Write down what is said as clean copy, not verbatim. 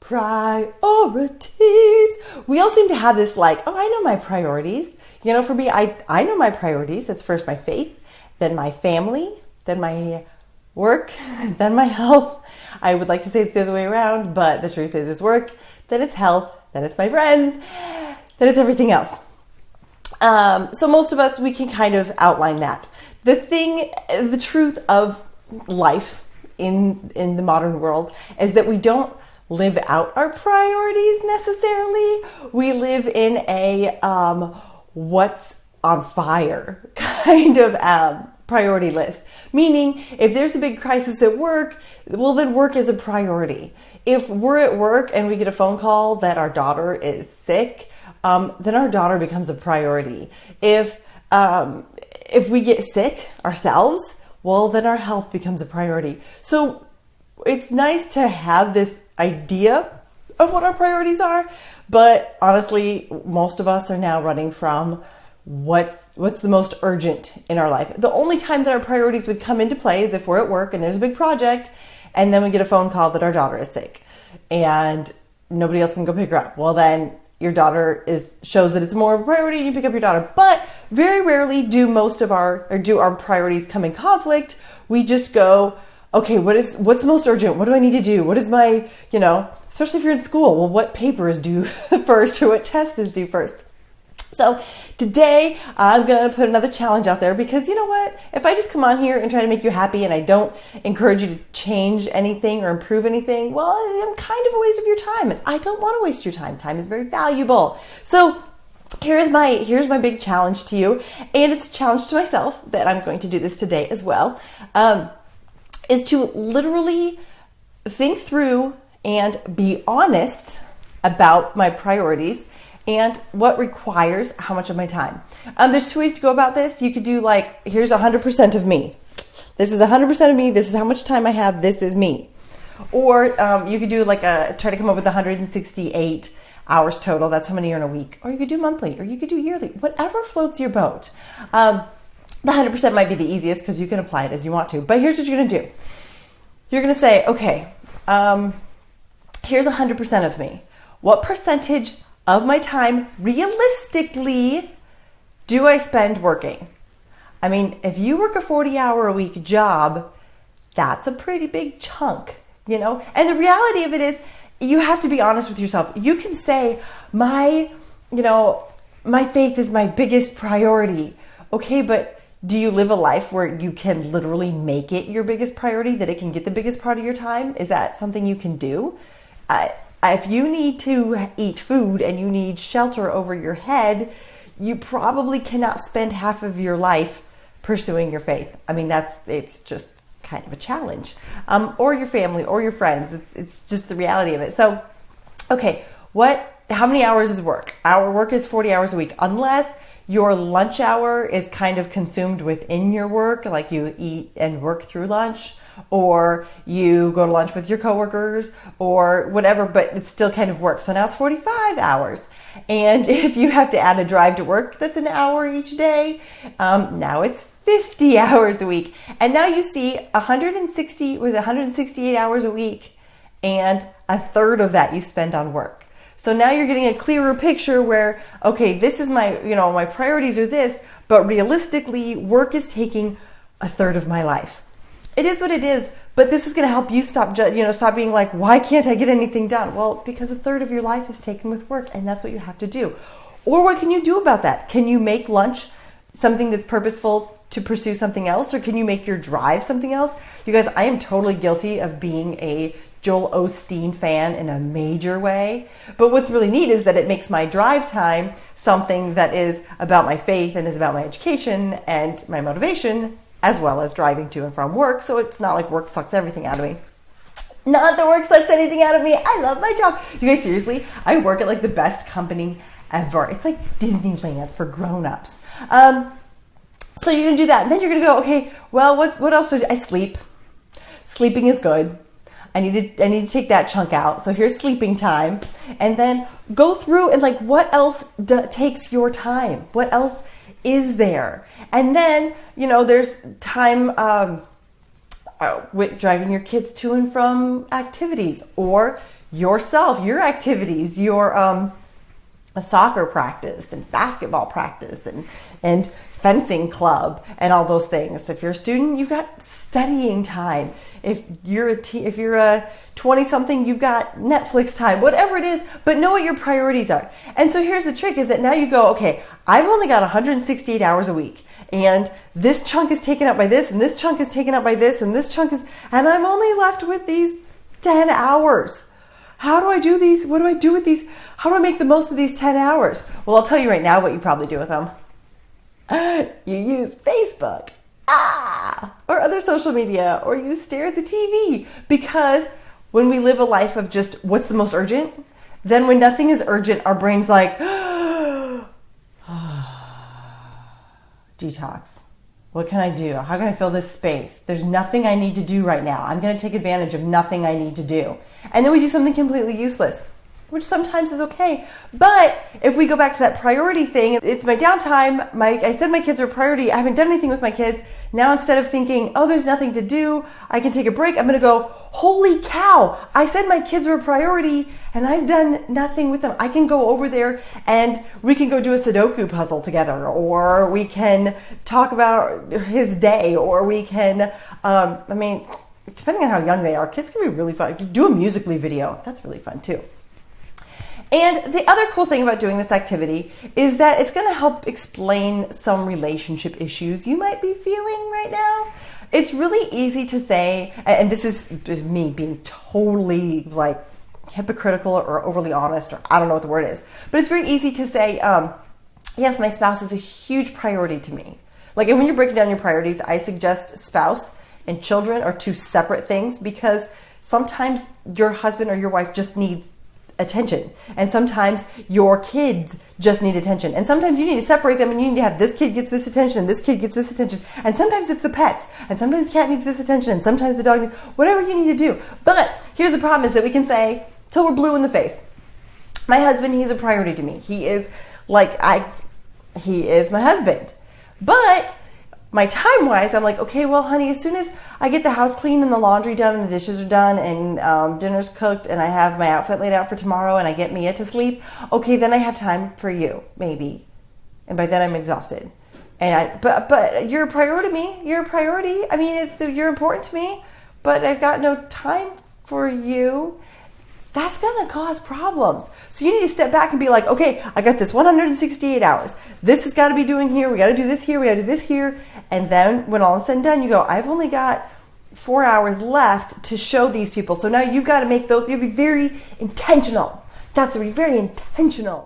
Priorities. We all seem to have this like, oh, I know my priorities. You know, for me, I know my priorities. It's first my faith, then my family, then my work, then my health. I would like to say it's the other way around, but the truth is it's work, then it's health, then it's my friends, then it's everything else. So most of us, we can kind of outline that. The truth of life in the modern world is that we don't live out our priorities necessarily. We live in a what's on fire kind of priority list. Meaning, if there's a big crisis at work, well, then work is a priority. If we're at work and we get a phone call that our daughter is sick, then our daughter becomes a priority. If we get sick ourselves, well, then our health becomes a priority. So it's nice to have this idea of what our priorities are, but honestly, most of us are now running from what's the most urgent in our life. The only time that our priorities would come into play is if we're at work and there's a big project, and then we get a phone call that our daughter is sick, and nobody else can go pick her up. Well, then your daughter shows that it's more of a priority, and you pick up your daughter. But very rarely do our priorities come in conflict. We just go, okay, what's the most urgent? What do I need to do? What is my, especially if you're in school, well, what paper is due first, or what test is due first? So today I'm going to put another challenge out there, because you know what? If I just come on here and try to make you happy and I don't encourage you to change anything or improve anything, well, I'm kind of a waste of your time, and I don't want to waste your time. Time is very valuable. So here's my big challenge to you, and it's a challenge to myself that I'm going to do this today as well, is to literally think through and be honest about my priorities and what requires how much of my time. There's two ways to go about this. You could do like, here's 100% of me. This is 100% of me. This is how much time I have. This is me. Or you could do like try to come up with 168 hours total. That's how many are in a week. Or you could do monthly, or you could do yearly, whatever floats your boat. The 100% might be the easiest because you can apply it as you want to. But here's what you're going to do. You're going to say, okay, here's 100% of me. What percentage of my time realistically do I spend working? I mean, if you work a 40-hour-a-week job, that's a pretty big chunk, And the reality of it is, you have to be honest with yourself. You can say, my faith is my biggest priority. Okay, but do you live a life where you can literally make it your biggest priority, that it can get the biggest part of your time? Is that something you can do? If you need to eat food and you need shelter over your head, you probably cannot spend half of your life pursuing your faith. I mean, it's just kind of a challenge. Or your family or your friends. It's just the reality of it. So, okay, how many hours is work? Our work is 40 hours a week, unless your lunch hour is kind of consumed within your work, like you eat and work through lunch, or you go to lunch with your coworkers or whatever, but it's still kind of work. So now it's 45 hours. And if you have to add a drive to work, that's an hour each day. Now it's 50 hours a week. And now you see 168 hours a week, and a third of that you spend on work. So now you're getting a clearer picture where, okay, this is my priorities are this, but realistically, work is taking a third of my life. It is what it is, but this is going to help you stop being like, why can't I get anything done? Well, because a third of your life is taken with work, and that's what you have to do. Or what can you do about that? Can you make lunch something that's purposeful to pursue something else, or can you make your drive something else? You guys, I am totally guilty of being a Joel Osteen fan in a major way. But what's really neat is that it makes my drive time something that is about my faith and is about my education and my motivation, as well as driving to and from work. So it's not like work sucks everything out of me. Not that work sucks anything out of me. I love my job. You guys, seriously, I work at like the best company ever. It's like Disneyland for grown-ups. So you're going to do that. And then you're going to go, okay, well, what else do I sleep? Sleeping is good. I need to take that chunk out. So here's sleeping time. And then go through and like, what else takes your time? What else is there? And then, there's time with driving your kids to and from activities, or yourself, your activities, your a soccer practice and basketball practice and fencing club and all those things. If you're a student, you've got studying time. If you're a 20-something, you've got Netflix time, whatever it is, but know what your priorities are. And so here's the trick is that now you go, okay, I've only got 168 hours a week. And this chunk is taken up by this, and this chunk is taken up by this, and this chunk is, and I'm only left with these 10 hours. How do I do these? What do I do with these? How do I make the most of these 10 hours? Well, I'll tell you right now what you probably do with them. You use Facebook, or other social media, or you stare at the TV. Because when we live a life of just what's the most urgent, then when nothing is urgent, our brain's like, detox. What can I do? How can I fill this space? There's nothing I need to do right now. I'm going to take advantage of nothing I need to do. And then we do something completely useless, which sometimes is okay. But if we go back to that priority thing, it's my downtime. I said my kids are a priority. I haven't done anything with my kids. Now instead of thinking, oh, there's nothing to do, I can take a break, I'm going to go, holy cow, I said my kids were a priority and I've done nothing with them. I can go over there and we can go do a Sudoku puzzle together, or we can talk about his day, or we can, depending on how young they are, kids can be really fun. Do a Musical.ly video. That's really fun too. And the other cool thing about doing this activity is that it's going to help explain some relationship issues you might be feeling right now. It's really easy to say, and this is just me being totally like hypocritical or overly honest, or I don't know what the word is, but it's very easy to say, yes, my spouse is a huge priority to me. Like, and when you're breaking down your priorities, I suggest spouse and children are two separate things, because sometimes your husband or your wife just needs attention, and sometimes your kids just need attention, and sometimes you need to separate them, and you need to have this kid gets this attention and this kid gets this attention, and sometimes it's the pets, and sometimes the cat needs this attention, and sometimes the dog needs whatever you need to do. But here's the problem, is that we can say till we're blue in the face, my husband, he's a priority to me. He is my husband. But my time-wise, I'm like, okay, well, honey, as soon as I get the house clean and the laundry done and the dishes are done and dinner's cooked and I have my outfit laid out for tomorrow and I get Mia to sleep, okay, then I have time for you, maybe. And by then I'm exhausted. But you're a priority to me. You're a priority. I mean, you're important to me, but I've got no time for you. That's going to cause problems. So you need to step back and be like, okay, I got this 168 hours. This has got to be doing here. We got to do this here. We got to do this here. And then when all is said and done, you go, I've only got 4 hours left to show these people. So now you've got to make those, you'll be very intentional. That's to be very intentional.